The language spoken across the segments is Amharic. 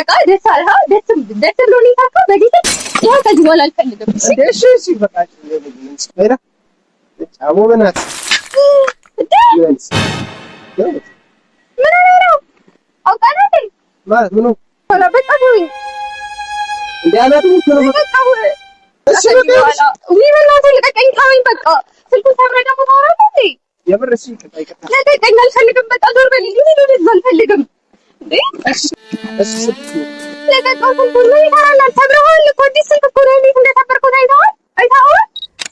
በቃ ደስ አለህ ደስ ብሎኝ ታካ በዲት ያ ከዚህ በኋላ አልፈልግም። እሺ በቃ ሄዳ ጫቦ በናት ምን ነው አውቃለሁ ማለት ምን ነው በቃ ተውኝ እንዴ አላትም እኮ ነው በቃ እሺ በቃ ወይኔ ልቀቀኝ ተወኝ በቃ ስልኩን ታብረዳ ማውራት እንዴ የምር እሺ ይቀጣ ልቀቀኝ አልፈልግም በቃ ዞር በልኝ እኔ አልፈልግም እንዴ እሺ ለቀቀው ስልኩን ምን ይሰራል ተብረዋል እኮ አዲስ ስልክ እኮ ነው እንዴት እንደተበርኩት አይተኸዋል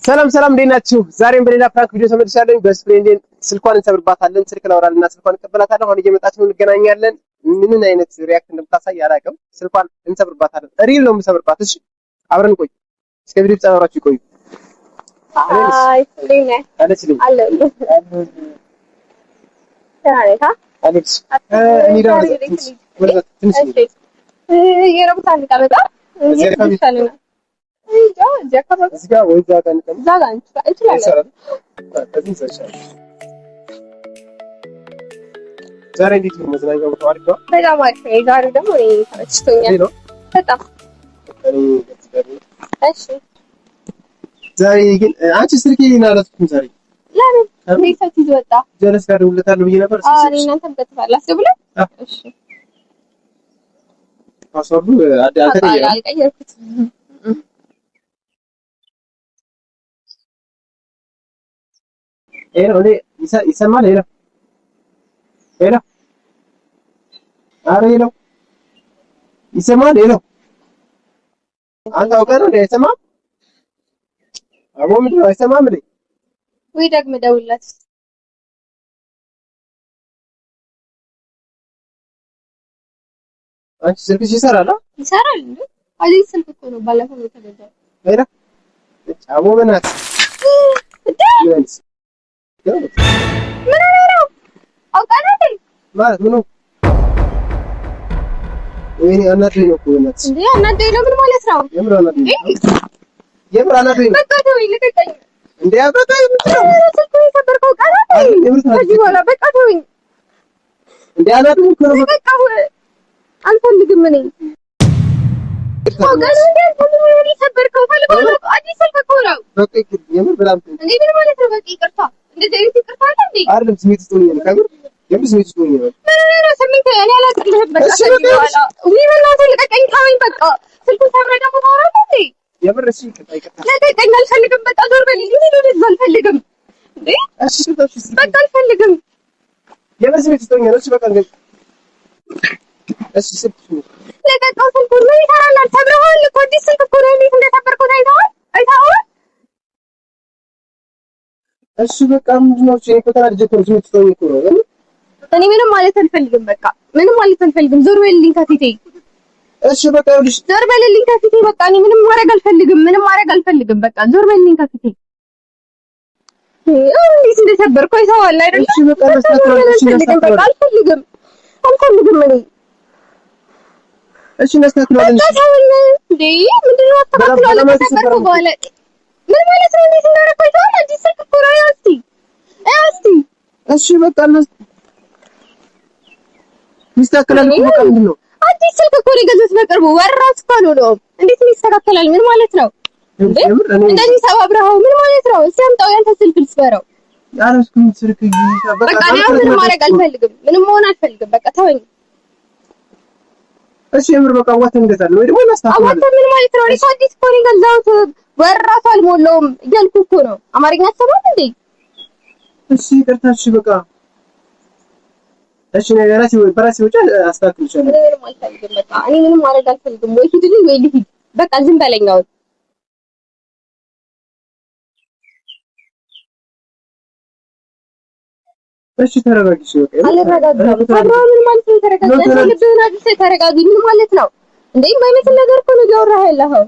ሰላም እንዴት ናችሁ? ዛሬም በሌላ ፕራንክ ቪዲዮ ተመልሻለሁ። በስ ፍሬንዴን ስልኳን እንሰብርባታለን። ስልክ ላወራልና ስልኳን እንቀበላታለን። አሁን እየመጣች ነው፣ እንገናኛለን። ምን አይነት ሪያክት እንደምታሳይ አላውቅም። ስልኳን እንሰብርባታለን። ሪል ነው የምሰብርባት። እሺ አብረን ቆይ፣ እስከ ቪዲዮ ተጻወራችሁ ቆዩ። አይ ለኔ አለችልኝ አለች እኔ ደግሞ ትንሽ የረቡታን ቀመጣ ይሻለናል ዛሬ እንዴት ነው መዝናኛው? አሪፍ ነው። በጣም አሪፍ ነው። ዛሬ ደግሞ ተመችቶኛል በጣም። እሺ ዛሬ ግን አንቺ ስልኬን አላስኩም ዛሬ ለምን ቤተሰብ ይዞ ወጣ? ጀለስ ጋር ደውለታለሁ ብዬ ነበር። እኔ እናንተም በተባለ አስደውለ እሺ ፓስወርዱ አልቀየርኩትም። ሄሎ ይሰማል? ሄሎ ኧረ ሄሎ ይሰማል? ሄሎ አንተ አውቀህ ነው እንዴ? አይሰማም? አቦ ምንድን ነው አይሰማም እንዴ? ወይ ደግመህ ደውልላት። አንቺ ስልክሽ ይሰራል? ይሰራል እንዴ? አዲስ ስልክ እኮ ነው ባለፈው የተገዛው። ሄሎ አቦ በእናትህ ምን ነው አውቃለሁ ማለት ምን ነው? ወይኔ አናደኝ ነው እኮ በእናትሽ እንዴ አናደኝ ነው ምን ማለት ነው? የምር አናደኝ በቃ ተወኝ ልቀቀኝ እንዴ አበቃ የምትለው ስልኩን የሰበርከው ቀረ ከዚህ በኋላ በቃ ተወኝ እንዴ አናደኝ እኮ ነው በቃ አልፈልግም እኔ አውቃለሁ እንዴ አልፈልግም የሰበርከው ፈልገው አዲስ ስልክ እኮ ነው በቃ የምር በጣም እንዴ ምን ማለት ነው? በቃ ይቅርታ እንደዚህ አይነት ይቅርታ አለ እንዴ? አይደለም ስሜት ውስጥ ነው ከብር የምር ስሜት ውስጥ ነው ምን ስሜት እኔ አላውቅልህም በቃ ወይ በእናትህ ልቀቀኝ ተወኝ በቃ ስልኩን ታብረዳ ማውራት እንዴ የምር እሺ ይቅርታ ልቀቀኝ አልፈልግም በቃ ዞር በልኝ እኔ አልፈልግም እንዴ እሺ በቃ አልፈልግም የምር ስሜት ውስጥ ነው እሺ በቃ እሺ ስልኩን ለቀቀው ስልኩን ምን ይሰራል ተብረዋል እኮ አዲስ ስልክ እኮ ነው እንዴት እንደተበርኩት አይተኸዋል እሺ በቃ ምንድን ነው? እኔ እኮ ተናድጄ እኮ ነው ስሜት ውስጥ እኮ ነው እኔ ምንም ማለት አልፈልግም በቃ ምንም ማለት አልፈልግም ዞር በልልኝ ከፊቴ እሺ በቃ ይኸውልሽ ዞር በልልኝ ከፊቴ በቃ እኔ ምንም ማድረግ አልፈልግም በቃ ዞር በልልኝ ከፊቴ እንዴት እንደተበርኩ አይተኸዋል አይደል? እሺ በቃ እናስተካክላለን አልፈልግም እኔ እሺ እናስተካክላለን እንዴ ምንድን ነው አስተካክላለሁ ከተበርኩ በኋላ ምን ማለት ነው? እንዴት እንዳደረኩ አይተኸዋል? አዲስ ስልክ እኮ ነው እስቲ እሺ በቃ ሚስተካከላል እኮ በቃ ምንድን ነው? አዲስ ስልክ እኮ ነው የገዛሁት በቅርቡ ወር ራሱ እኮ ነው እንዴት ይስተካከላል? ምን ማለት ነው? እንደዚህ ሰባብረኸው ምን ማለት ነው? እስኪ አምጣው ያንተ ስልክ ልስበረው። ያለስኩኝ ስልክ በቃ ምንም ማድረግ አልፈልግም ምንም መሆን አልፈልግም በቃ ተወኝ። እሺ የምር በቃ ዋተን እንገዛለን ወይ ደግሞ እናስተካክላለን። ምን ማለት ነው? እኔ አዲስ እኮ ነው የገዛሁት ወር ራሱ አልሞላውም እያልኩህ እኮ ነው። አማርኛ አትሰማም እንዴ? እሺ ይቅርታ እሺ በቃ እሺ ነው በራሴ ወጪ አስተካክልሻለሁ። ምንም አልፈልግም በቃ እኔ ምንም ማድረግ አልፈልግም። ወይ ሂድልኝ ወይ ልሂድ በቃ ዝም በለኝ አሁን። እሺ ተረጋጊ በቃ አልረጋጋም። ታዲያ ምን ማለት ነው ተረጋጊ? ልብህን አድርሰህ ተረጋጊ ምን ማለት ነው እንዴ? የማይመስል ነገር እኮ ነው እያወራህ ያለኸው።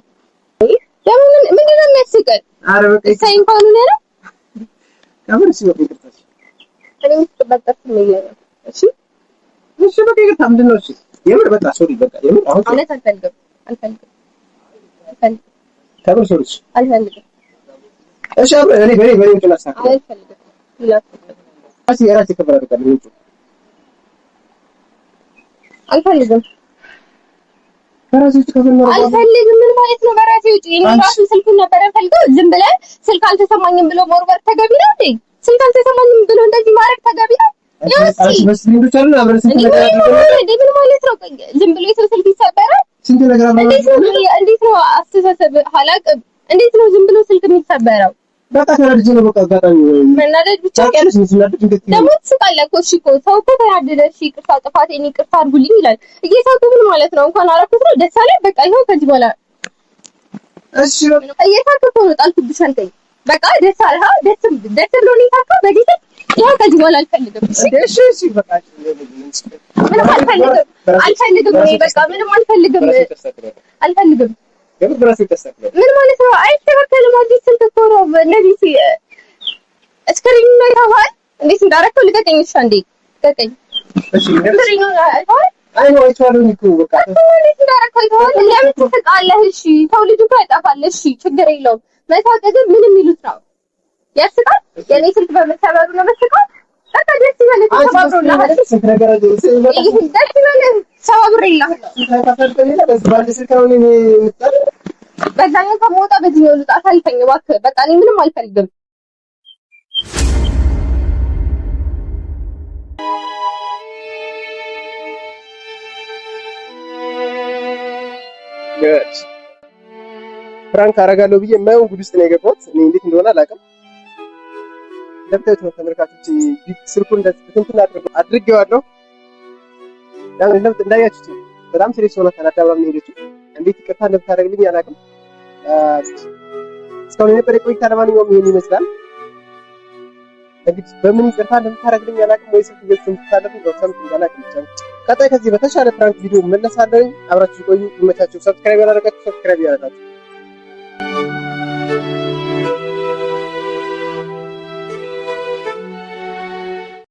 ለምን ምንድን ነው የሚያስቀን? ኧረ በቃ ሳይንፋኑ ነው ከምን እሺ በቃ ይቅርታ እኔ ምትበጠፍ ነው ያለው እሺ እሺ በቃ ይቅርታ ምንድን ነው? እሺ የምር በቃ ሶሪ በቃ የምር አሁን አልፈልግም ከምን ሶሪ አልፈልግም እሺ እኔ በኔ ክላስ አልፈልግም ይላል የራሴ ከበራ በቃ ልጅ አልፈልግም በራሴ ውጭ አልፈልግም። ምን ማለት ነው በራሴ ውጭ? ራሱ ስልኩን ነበር ፈልገው ዝም ብለህ ስልክ አልተሰማኝም ብሎ መወርወር ተገቢ ነው እንዴ? ስልክ አልተሰማኝም ብሎ እንደዚህ ማድረግ ተገቢ ነው? ምን ማለት ነው? ዝም ብሎ የሰው ስልክ ይሰበራል? እንዴት ነው አስተሳሰብ አላውቅም። እንዴት ነው ዝም ብሎ ስልክ የሚሰበረው? በቃ ተናድጄ ነው። በቃ አጋጣሚ መናደድ ብቻ ደግሞ ትስቃለህ እኮ። እሺ እኮ ሰው እኮ ተናደደ። እሺ ይቅርታ፣ ጥፋቴን ይቅርታ አድርጉልኝ ይላል። እየሳቁ ምን ማለት ነው? እንኳን አደረኩት ነው ደስ አለኝ። በቃ ይኸው ከዚህ በኋላ እሺ እየሳቁ እኮ ነው ጣልኩብሽ አልከኝ። በቃ ደስ አለህ? ደስ ብሎኝ ታካ በጌታ ይኸው ከዚህ በኋላ አልፈልግም። እሺ በቃ ምንም አልፈልግም። በቃ ምንም አልፈልግም። ምን ማለት ነው? አይስተካከልም። አዲስ ስልክ እኮ ነው። ለዚህ ስክሪኑ ነው ይታወቃል። እንዴት እንዳደረከው ልቀቀኝ። እሺ አንዴ ልቀቀኝ። እሺ ስክሪኑ ነው አይተኸዋል? አይቼዋለሁ እኮ በቃ እንዴት እንዳደረከው ይታወቃል። ለምን ትስቃለህ? እሺ ሰው ልጅ እኮ ያጠፋል። እሺ ችግር የለውም። መሳቅ ግን ምንም ይሉት ነው ያስቃል። የኔ ስልክ በመሰበሩ ነው መስቃል። በቃ ደስ ይበልህ። ተባብሮና ስልክ ነገር ደስ ይበልህ። ሰባብሬልህ በዛኛው ከመውጣ በዚህኛው ልውጣ። አሳልፈኝ እባክህ። በቃ እኔ ምንም አልፈልግም። ፍራንክ አደርጋለሁ ብዬ የማየውን ጉድ ውስጥ ነው የገባሁት። እኔ እንዴት እንደሆነ አላውቅም። እንደምታዩት ነው ተመልካቾች፣ ስልኩን እንደዚህ አድርጌዋለሁ። እንዳያችሁት በጣም ሲሪየስ ሆና ተናዳባ ምን ሄደችው። እንዴት ይቅርታ እንደምታደርግልኝ አላውቅም። እስካሁን የነበረ ቆይታ ለማንኛውም ይሄን ይመስላል። እንግዲህ በምን ይቅርታ እንደምታደርግልኝ አላውቅም፣ ወይ ስልክ ገዝተን ታለብኝ ነው ሰምተን አላውቅም። ብቻ ቀጣይ ከዚህ በተሻለ ፍራንክ ቪዲዮ መለሳለሁ። አብራችሁ ቆዩ። ይመቻችሁ። ሰብስክራይብ ያላደረጋችሁ ሰብስክራይብ ያደርጋችሁ።